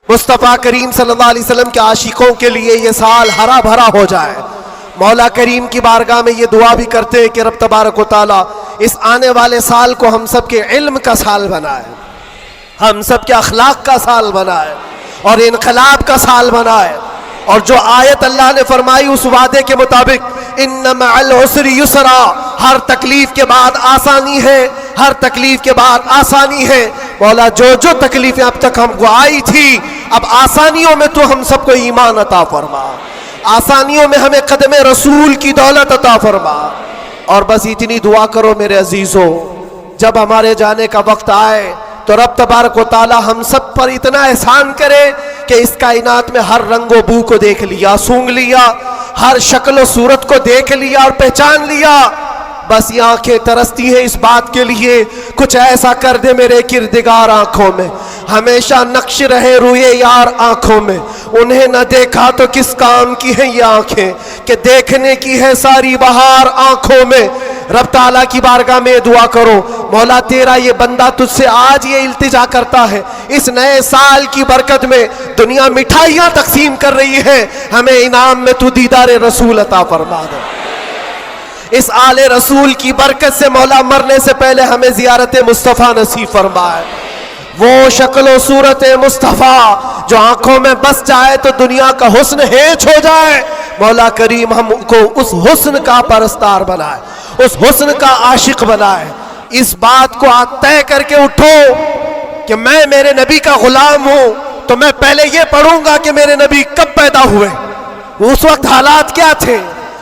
مصطفیٰ کریم صلی اللہ علیہ وسلم کے عاشقوں کے لیے یہ سال ہرا بھرا ہو جائے۔ مولا کریم کی بارگاہ میں یہ دعا بھی کرتے ہیں کہ رب تبارک و تعالی اس آنے والے سال کو ہم سب کے علم کا سال بنائے، ہم سب کے اخلاق کا سال بنائے اور انقلاب کا سال بنائے، اور جو آیت اللہ نے فرمائی اس وعدے کے مطابق ان مع العسر یسرا، ہر تکلیف کے بعد آسانی ہے، ہر تکلیف کے بعد آسانی ہے۔ مولا جو تکلیفیں اب تک ہم کو آئی تھی، اب آسانیوں میں تو ہم سب کو ایمان عطا فرما، آسانیوں میں ہمیں قدم رسول کی دولت عطا فرما، اور بس اتنی دعا کرو میرے عزیزو، جب ہمارے جانے کا وقت آئے تو رب تبارک و تعالی ہم سب پر اتنا احسان کرے کہ اس کائنات میں ہر رنگ و بو کو دیکھ لیا، سونگ لیا، ہر شکل و صورت کو دیکھ لیا اور پہچان لیا۔ بس یہ آنکھیں ترستی ہیں اس بات کے لیے کچھ ایسا کر دے میرے کردگار آنکھوں میں، ہمیشہ نقش رہے روئے یار آنکھوں میں، انہیں نہ دیکھا تو کس کام کی ہیں یہ آنکھیں کہ دیکھنے کی ہے ساری بہار آنکھوں میں۔ رب تعالیٰ کی بارگاہ میں دعا کرو، مولا تیرا یہ بندہ تجھ سے آج یہ التجا کرتا ہے، اس نئے سال کی برکت میں دنیا مٹھائیاں تقسیم کر رہی ہے، ہمیں انعام میں تو دیدار رسول عطا فرما دے۔ اس آل رسول کی برکت سے مولا مرنے سے پہلے ہمیں زیارت مصطفیٰ نصیب فرمائے، وہ شکل و صورت مصطفیٰ جو آنکھوں میں بس جائے تو دنیا کا حسن ہیچ ہو جائے۔ مولا کریم ہم کو اس حسن کا پرستار بنائے، اس حسن کا عاشق بنائے۔ اس بات کو آج طے کر کے اٹھو کہ میں میرے نبی کا غلام ہوں تو میں پہلے یہ پڑھوں گا کہ میرے نبی کب پیدا ہوئے، اس وقت حالات کیا تھے،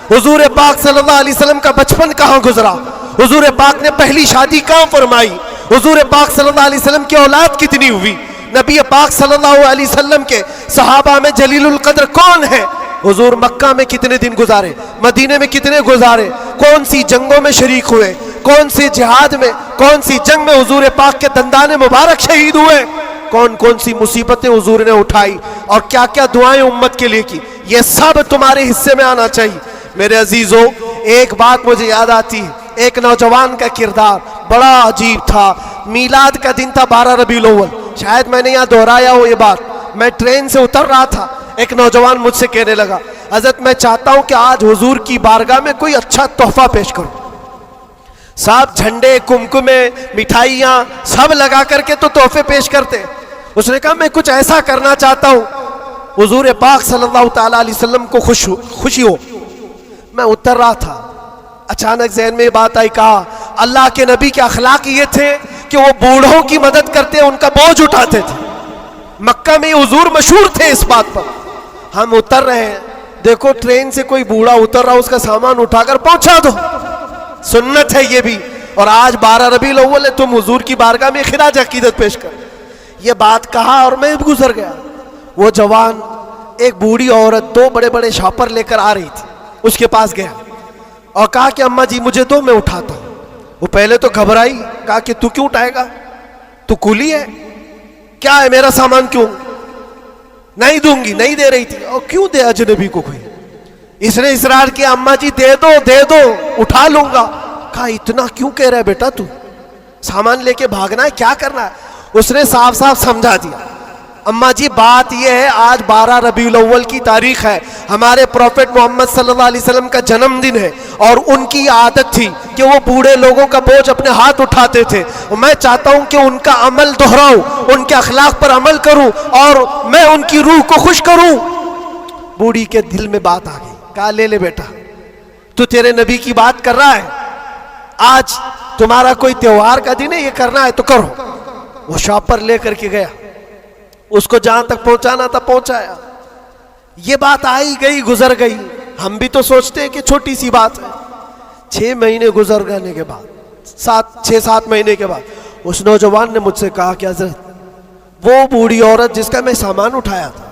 حضور پاک صلی اللہ علیہ وسلم کا بچپن کہاں گزرا، حضور پاک نے پہلی شادی کہاں فرمائی، حضور پاک صلی اللہ علیہ وسلم کی اولاد کتنی ہوئی، نبی پاک صلی اللہ علیہ وسلم کے صحابہ میں جلیل القدر کون ہے، حضور مکہ میں کتنے دن گزارے، مدینے میں کتنے گزارے، کون سی جنگوں میں شریک ہوئے، کون سی جہاد میں، کون سی جنگ میں حضور پاک کے دندان مبارک شہید ہوئے، کون سی مصیبتیں حضور نے اٹھائی اور کیا کیا دعائیں امت کے لیے کی، یہ سب تمہارے حصے میں آنا چاہیے۔ میرے عزیزو، ایک بات مجھے یاد آتی ہے، ایک نوجوان کا کردار بڑا عجیب تھا۔ میلاد کا دن تھا 12 ربیع الاول، شاید میں نے یہاں دہرایا ہو یہ بات، میں ٹرین سے اتر رہا تھا، ایک نوجوان مجھ سے کہنے لگا حضرت میں چاہتا ہوں کہ آج حضور کی بارگاہ میں کوئی اچھا تحفہ پیش کروں، سب جھنڈے کمکمے مٹھائیاں سب لگا کر کے تو تحفے پیش کرتے، اس نے کہا میں کچھ ایسا کرنا چاہتا ہوں حضور پاک صلی اللہ تعالیٰ علیہ وسلم کو خوشی ہو۔ میں اتر رہا تھا، اچانک ذہن میں یہ بات آئی، کہا اللہ کے نبی کے اخلاق یہ تھے کہ وہ بوڑھوں کی مدد کرتے، ان کا بوجھ اٹھاتے تھے، مکہ میں حضور مشہور تھے اس بات پر۔ ہم اتر رہے ہیں، دیکھو ٹرین سے کوئی بوڑھا اتر رہا، اس کا سامان اٹھا کر پہنچا دو، سنت ہے یہ بھی، اور آج 12 ربیع الاول ہے، تم حضور کی بارگاہ میں خراج عقیدت پیش کر۔ یہ بات کہا اور میں گزر گیا۔ وہ جوان ایک بوڑھی عورت 2 بڑے بڑے شاپر لے کر آ رہی تھی، اس کے پاس گیا اور کہا کہ اماں جی مجھے دو، میں اٹھاتا ہوں۔ وہ پہلے تو گھبرائی، کہا کہ تو کیوں اٹھائے گا، تو کولی ہے، کیا ہے میرا سامان کیوں، نہیں دوں گی، نہیں دے رہی تھی، اور کیوں دے اجنبی کو کوئی، اس نے اصرار کیا اماں جی دے دو اٹھا لوں گا۔ کہا اتنا کیوں کہہ رہا ہے بیٹا، تو سامان لے کے بھاگنا ہے، کیا کرنا ہے، اس نے صاف صاف سمجھا دیا اماں جی بات یہ ہے آج 12 ربیع الاول کی تاریخ ہے، ہمارے پروفٹ محمد صلی اللہ علیہ وسلم کا جنم دن ہے، اور ان کی عادت تھی کہ وہ بوڑھے لوگوں کا بوجھ اپنے ہاتھ اٹھاتے تھے، میں چاہتا ہوں کہ ان کا عمل دہراؤں، ان کے اخلاق پر عمل کروں اور میں ان کی روح کو خوش کروں۔ بوڑھی کے دل میں بات آ گئی، کہا لے بیٹا، تو تیرے نبی کی بات کر رہا ہے، آج تمہارا کوئی تہوار کا دن ہے، یہ کرنا ہے تو کرو۔ وہ شاپر لے کر کے گیا، اس کو جہاں تک پہنچانا تھا پہنچایا۔ یہ بات آئی گئی گزر گئی، ہم بھی تو سوچتے ہیں کہ چھوٹی سی بات ہے۔ 6 مہینے گزر جانے کے بعد، 6-7 مہینے کے بعد اس نوجوان نے مجھ سے کہا کہ حضرت وہ بوڑھی عورت جس کا میں سامان اٹھایا تھا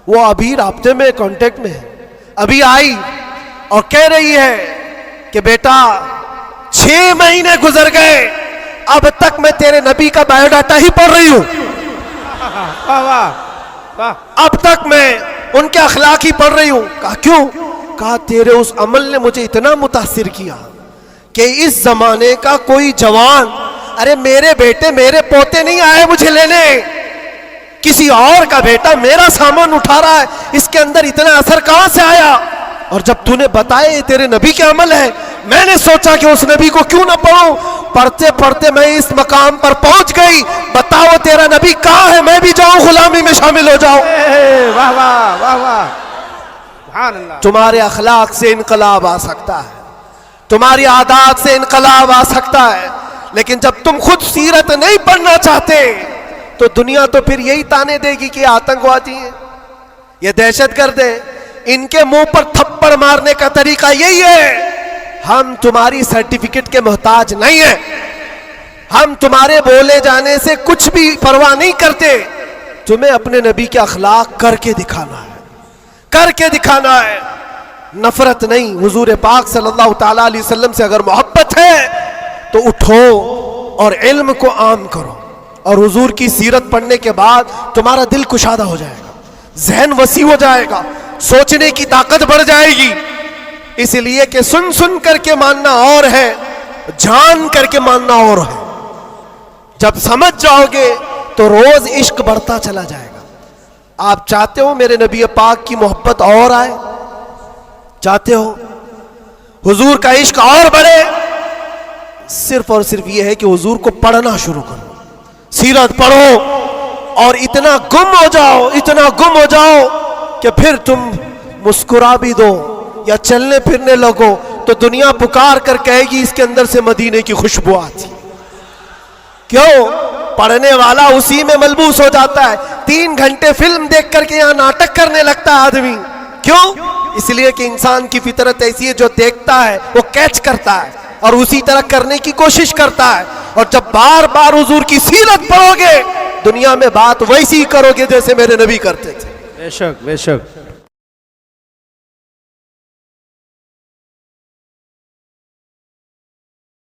وہ ابھی رابطے میں کانٹیکٹ میں ہے، ابھی آئی اور کہہ رہی ہے کہ بیٹا 6 مہینے گزر گئے، اب تک میں تیرے نبی کا بایو ڈاٹا ہی پڑھ رہی ہوں، اب تک میں ان کے اخلاق ہی پڑھ رہی ہوں۔ کہا کیوں؟ کہا تیرے اس عمل نے مجھے اتنا متاثر کیا کہ اس زمانے کا کوئی جوان، ارے میرے بیٹے میرے پوتے نہیں آئے مجھے لینے، کسی اور کا بیٹا میرا سامان اٹھا رہا ہے، اس کے اندر اتنا اثر کہاں سے آیا؟ اور جب تو نے بتایا یہ تیرے نبی کے عمل ہے، میں نے سوچا کہ اس نبی کو کیوں نہ پڑھوں، پڑھتے پڑھتے میں اس مقام پر پہنچ گئی۔ بتاؤ تیرا نبی کہاں ہے، میں بھی جاؤں غلامی میں شامل ہو جاؤں۔ واہ واہ واہ واہ، سبحان اللہ۔ تمہارے اخلاق سے انقلاب آ سکتا ہے، تمہاری عادات سے انقلاب آ سکتا ہے، لیکن جب تم خود سیرت نہیں پڑھنا چاہتے تو دنیا تو پھر یہی تانے دے گی کہ یہ آتنکوادی ہیں، یہ دہشت گرد ہیں، ان کے منہ پر تھپڑ مارنے کا طریقہ یہی ہے۔ ہم تمہاری سرٹیفکیٹ کے محتاج نہیں ہیں، ہم تمہارے بولے جانے سے کچھ بھی پرواہ نہیں کرتے، تمہیں اپنے نبی کے اخلاق کر کے دکھانا ہے، کر کے دکھانا ہے، نفرت نہیں۔ حضور پاک صلی اللہ تعالیٰ علیہ وسلم سے اگر محبت ہے تو اٹھو اور علم کو عام کرو، اور حضور کی سیرت پڑھنے کے بعد تمہارا دل کشادہ ہو جائے گا، ذہن وسیع ہو جائے گا، سوچنے کی طاقت بڑھ جائے گی۔ اس لیے کہ سن سن کر کے ماننا اور ہے، جان کر کے ماننا اور ہے۔ جب سمجھ جاؤ گے تو روز عشق بڑھتا چلا جائے گا۔ آپ چاہتے ہو میرے نبی پاک کی محبت اور آئے؟ چاہتے ہو حضور کا عشق اور بڑھے؟ صرف اور صرف یہ ہے کہ حضور کو پڑھنا شروع کرو، سیرت پڑھو، اور اتنا گم ہو جاؤ، اتنا گم ہو جاؤ کہ پھر تم مسکرا بھی دو یا چلنے پھرنے لگو تو دنیا پکار کر کہے گی اس کے اندر سے مدینے کی خوشبو آتی۔ کیوں؟ پڑھنے والا اسی میں ملبوس ہو جاتا ہے۔ 3 گھنٹے فلم دیکھ کر کے یہاں ناٹک کرنے لگتا ہے آدمی، کیوں؟ اس لیے کہ انسان کی فطرت ایسی ہے، جو دیکھتا ہے وہ کیچ کرتا ہے اور اسی طرح کرنے کی کوشش کرتا ہے۔ اور جب بار بار حضور کی سیرت پڑھو گے، دنیا میں بات ویسی ہی کرو گے جیسے میرے نبی کرتے تھے۔ بے شک بے شک۔